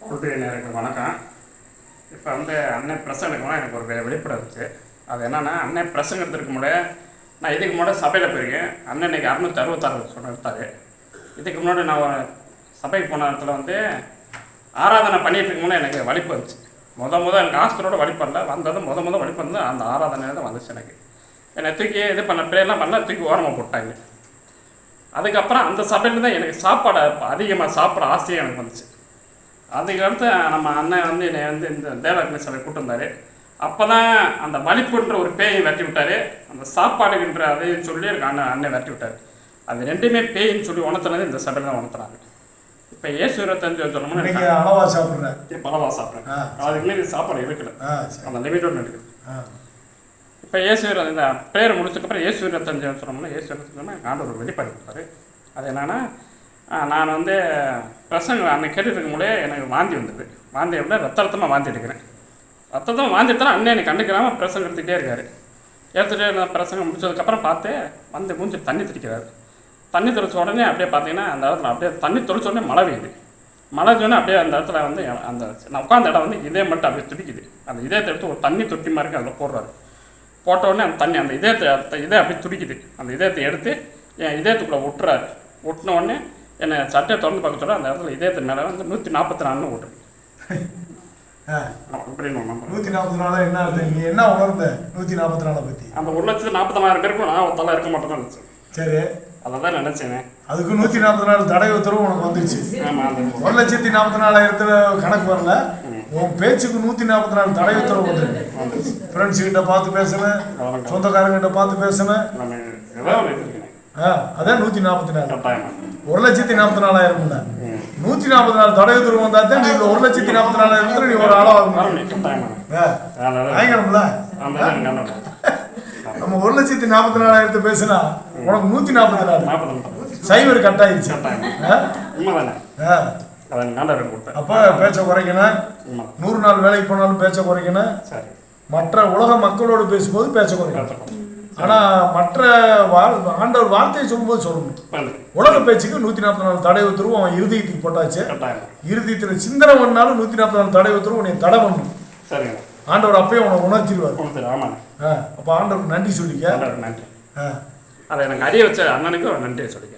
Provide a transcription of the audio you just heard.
கூட்டுறவு நேருக்கு வணக்கம். இப்போ அண்ணன் பிரசங்கம் எனக்கு ஒரு வெளிப்படை இருந்துச்சு. அது என்னென்னா, அண்ணன் பிரசங்கத்திற்கு முன்னாடி நான் இதுக்கு முன்னாடி சபையில் போயிருக்கேன். அண்ணன் இன்னைக்கு 666 சொன்னார். இதுக்கு முன்னாடி நான் சபைக்கு போன இடத்துல ஆராதனை பண்ணிட்டு முன்னே எனக்கு வலிப்பு வந்துச்சு. எனக்கு ஆஸ்பத்திரியோட வலிப்படல வந்தது வலிப்பு வந்து அந்த ஆராதனையில் தான் வந்துச்சு. எனக்கு என்னை தூக்கி இது பண்ண ப்ரேயர்லாம் பண்ணல, தூக்கி ஓரமாக போட்டாங்க. அதுக்கப்புறம் அந்த சபையில் தான் எனக்கு சாப்பாடு அதிகமாக சாப்பிட ஆசையாக எனக்கு வந்துச்சு. அதுக்கடுத்து நம்ம அண்ணன் என்னை இந்த தேவலட்சுமி சபை கூட்டு வந்தார். அப்போ தான் அந்த வலிப்புன்ற ஒரு பேயை வெட்டி விட்டார். அந்த சாப்பாடுன்ற அதையும் சொல்லி எனக்கு அண்ணன் வெட்டி விட்டார். அது ரெண்டுமே பேயின்னு சொல்லி உணர்த்தினது இந்த சபையில் தான் உணர்த்துறாங்க. இப்போ ஏசு 25 சொல்லணும்னா அளவா சாப்பிட்றேன், இப்போ அளவா சாப்பிட்றேன். அதுக்குமே சாப்பாடு இருக்குல்ல, அந்த லிமிட்டோடு இருக்குது. இப்போ ஏசு இந்த பேரை முடிச்சதுக்கப்புறம் ஏசு 25 சொன்னோம்னா ஏசு 25 ஆண்டவர் ஒரு வெளிப்பாடு கொடுத்தாரு. அது என்னென்னா, நான் பிரசங்கம் அன்னை கேட்டுட்டு இருக்கும்போதே எனக்கு வாந்தி வந்தது. வாந்தி எப்படின்னா ரத்தமாக வாந்தி எடுக்கிறேன். ரத்தமாக வாந்தி எடுத்தாலும் அண்ணன் எனக்கு கண்டுக்கிறாமல் பிரசங்கம் எடுத்துகிட்டே இருக்காரு. எடுத்துகிட்டே இருந்த பிரசங்கம் முடிச்சதுக்கப்புறம் பார்த்து மூஞ்சி தண்ணி தெளிக்கிறாரு. தண்ணி தெளிச்ச உடனே அப்படியே பார்த்தீங்கன்னா அந்த இடத்துல அப்படியே தண்ணி தெளிச்ச உடனே மழை பெய்யுது. மழை பெய்ஞ்சோடனே அப்படியே அந்த இடத்துல அந்த நான் உட்காந்த இடம் இதயம் மட்டும் அப்படியே துடிக்குது. அந்த இதயத்தை எடுத்து ஒரு தண்ணி தொட்டி மாதிரி அதில் போடுறாரு. போட்ட உடனே அந்த தண்ணி அந்த இதயம் அப்படியே துடிக்குது. அந்த இதயத்தை எடுத்து என் இதயத்துக்குள்ளே ஒட்டுறாரு. ஒட்டின உடனே என்னை சட்டையை திறந்து பார்க்க சொல்ல அந்த இடத்துல இதயத்து மேலே 144 ஓட்டுரு. 144 என்ன அர்த்தம்? நீங்கள் என்ன உணர்ந்த 144 பற்றி? அந்த 1,40,000 பேருக்கும் நான் தலை இருக்க மாட்டேன்னு இருந்துச்சு. சரி, அதை தான் நினச்சேன். அதுக்கு 144 தடை உத்தரவு உனக்கு வந்துருச்சு. 1,44,000 கணக்கு வரல, உன் பேச்சுக்கு 144 தடை உத்தரவு வந்துருக்கு. ஃப்ரெண்ட்ஸ் கிட்ட பார்த்து பேசணும், சொந்தக்காரங்கிட்ட பார்த்து பேசணும். அதான் 144. 1,44,000 144 தடை உத்தரவு வந்தா தான் நீங்க 1,44,000 நீ ஒரு ஆளாகும். நம்ம 1,44,000 பேசினா உனக்கு 144 சைவர் கட் ஆயிடுச்சு. அப்ப பேச்ச குறைக்கணும். 100 நாள் வேலைக்கு போனாலும் பேச்ச குறைக்கணும். மற்ற உலக மக்களோடு பேசும்போது பேச்ச குறைக்கணும். ஆனா மற்ற ஆண்டவர் வார்த்தையை சொல்லும்போது சொல்லணும். உலக பேச்சுக்கு 144 தடை உத்தரவு அவன் இருதயத்துக்கு போட்டாச்சு. இருதயத்துல சிந்தனை பண்ணாலும் 144 தடை உத்தரவு உன்னை தடை பண்ணும். ஆண்டவர் அப்பயே உனக்கு உணர்த்திடுவார். அப்ப ஆண்டவருக்கு நன்றி சொல்லிக்க. நன்றி. அதை எனக்கு அறிய வச்ச அண்ணனுக்கு நன்றியை சொல்லிக்க.